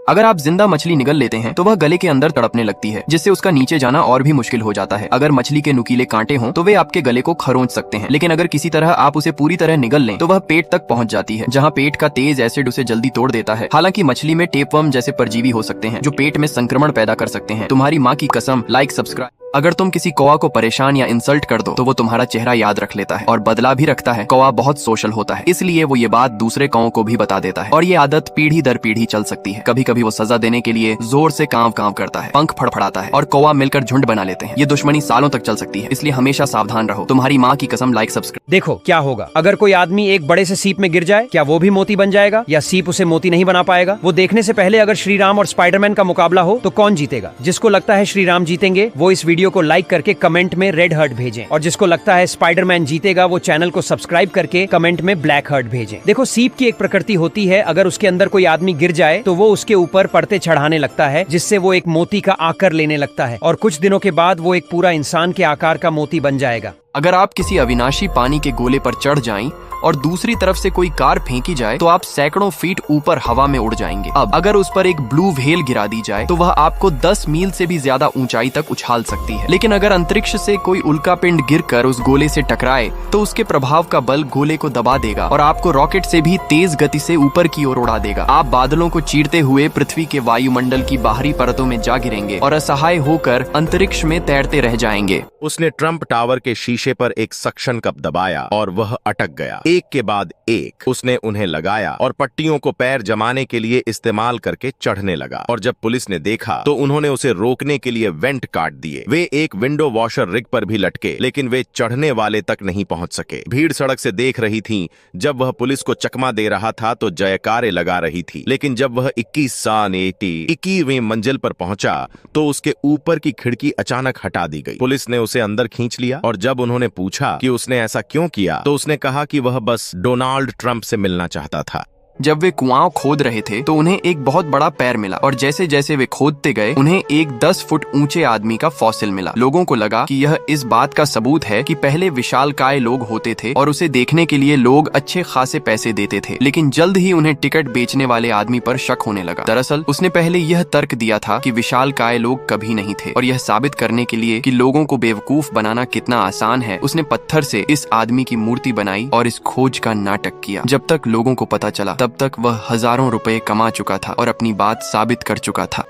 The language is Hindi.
अगर आप जिंदा मछली निगल लेते हैं तो वह गले के अंदर तड़पने लगती है, जिससे उसका नीचे जाना और भी मुश्किल हो जाता है। अगर मछली के नुकीले कांटे हों तो वे आपके गले को खरोंच सकते हैं, लेकिन अगर किसी तरह आप उसे पूरी तरह निगल लें तो वह पेट तक पहुंच जाती है, जहां पेट का तेज एसिड उसे जल्दी तोड़ देता है। हालांकि मछली में टेपवर्म जैसे परजीवी हो सकते हैं जो पेट में संक्रमण पैदा कर सकते हैं। तुम्हारी माँ की कसम, लाइक सब्सक्राइब। अगर तुम किसी कौवा को परेशान या इंसल्ट कर दो तो वो तुम्हारा चेहरा याद रख लेता है और बदला भी रखता है। कौवा बहुत सोशल होता है, इसलिए वो ये बात दूसरे कौवों को भी बता देता है और ये आदत पीढ़ी दर पीढ़ी चल सकती है। कभी कभी वो सजा देने के लिए जोर से कांव करता है, पंख फड़फड़ाता है और कौवा मिलकर झुंड बना लेते हैं। ये दुश्मनी सालों तक चल सकती है, इसलिए हमेशा सावधान रहो। तुम्हारी माँ की कसम, लाइक सब्सक्राइब। देखो क्या होगा अगर कोई आदमी एक बड़े से सीप में गिर जाए, क्या वो भी मोती बन जाएगा या सीप उसे मोती नहीं बना पाएगा? वो देखने से पहले अगर श्री राम और स्पाइडरमैन का मुकाबला हो तो कौन जीतेगा? जिसको लगता है श्री राम जीतेंगे वो इस वीडियो को लाइक करके कमेंट में रेड हार्ट भेजें, और जिसको लगता है स्पाइडरमैन जीतेगा वो चैनल को सब्सक्राइब करके कमेंट में ब्लैक हार्ट भेजें। देखो, सीप की एक प्रकृति होती है, अगर उसके अंदर कोई आदमी गिर जाए तो वो उसके ऊपर परते चढ़ाने लगता है, जिससे वो एक मोती का आकार लेने लगता है और कुछ दिनों के बाद वो एक पूरा इंसान के आकार का मोती बन जाएगा। अगर आप किसी अविनाशी पानी के गोले पर चढ़ जाएं और दूसरी तरफ से कोई कार फेंकी जाए तो आप सैकड़ों फीट ऊपर हवा में उड़ जाएंगे। अब अगर उस पर एक ब्लू व्हेल गिरा दी जाए तो वह आपको 10 मील से भी ज्यादा ऊंचाई तक उछाल सकती है। लेकिन अगर अंतरिक्ष से कोई उल्का पिंड गिरकर उस गोले से टकराए तो उसके प्रभाव का बल गोले को दबा देगा और आपको रॉकेट से भी तेज गति से ऊपर की ओर उड़ा देगा। आप बादलों को चीरते हुए पृथ्वी के वायुमंडल की बाहरी परतों में जा गिरेंगे और असहाय होकर अंतरिक्ष में तैरते रह जाएंगे। उसने ट्रम्प टावर के शीशे पर एक सक्शन कप दबाया और वह अटक गया। एक के बाद एक उसने उन्हें लगाया और पट्टियों को पैर जमाने के लिए इस्तेमाल करके चढ़ने लगा। और जब पुलिस ने देखा तो उन्होंने उसे रोकने के लिए वेंट काट दिए। वे एक विंडो वॉशर रिग पर भी लटके, लेकिन वे चढ़ने वाले तक नहीं पहुंच सके। भीड़ सड़क से देख रही थी। जब वह पुलिस को चकमा दे रहा था तो जयकारे लगा रही थी, लेकिन जब वह 21वीं मंजिल पर पहुंचा तो उसके ऊपर की खिड़की अचानक हटा दी गई। पुलिस ने उसे अंदर खींच लिया और जब उन्होंने पूछा कि उसने ऐसा क्यों किया तो उसने कहा कि वह बस डोनाल्ड ट्रंप से मिलना चाहता था। जब वे कुआं खोद रहे थे तो उन्हें एक बहुत बड़ा पैर मिला और जैसे जैसे वे खोदते गए उन्हें एक 10 फुट ऊंचे आदमी का फॉसिल मिला। लोगों को लगा कि यह इस बात का सबूत है कि पहले विशालकाय लोग होते थे और उसे देखने के लिए लोग अच्छे खासे पैसे देते थे। लेकिन जल्द ही उन्हें टिकट बेचने वाले आदमी पर शक होने लगा। दरअसल उसने पहले यह तर्क दिया था कि विशालकाय लोग कभी नहीं थे, और यह साबित करने के लिए कि लोगों को बेवकूफ बनाना कितना आसान है उसने पत्थर से इस आदमी की मूर्ति बनाई और इस खोज का नाटक किया। जब तक लोगों को पता चला तब तक वह हजारों रुपए कमा चुका था और अपनी बात साबित कर चुका था।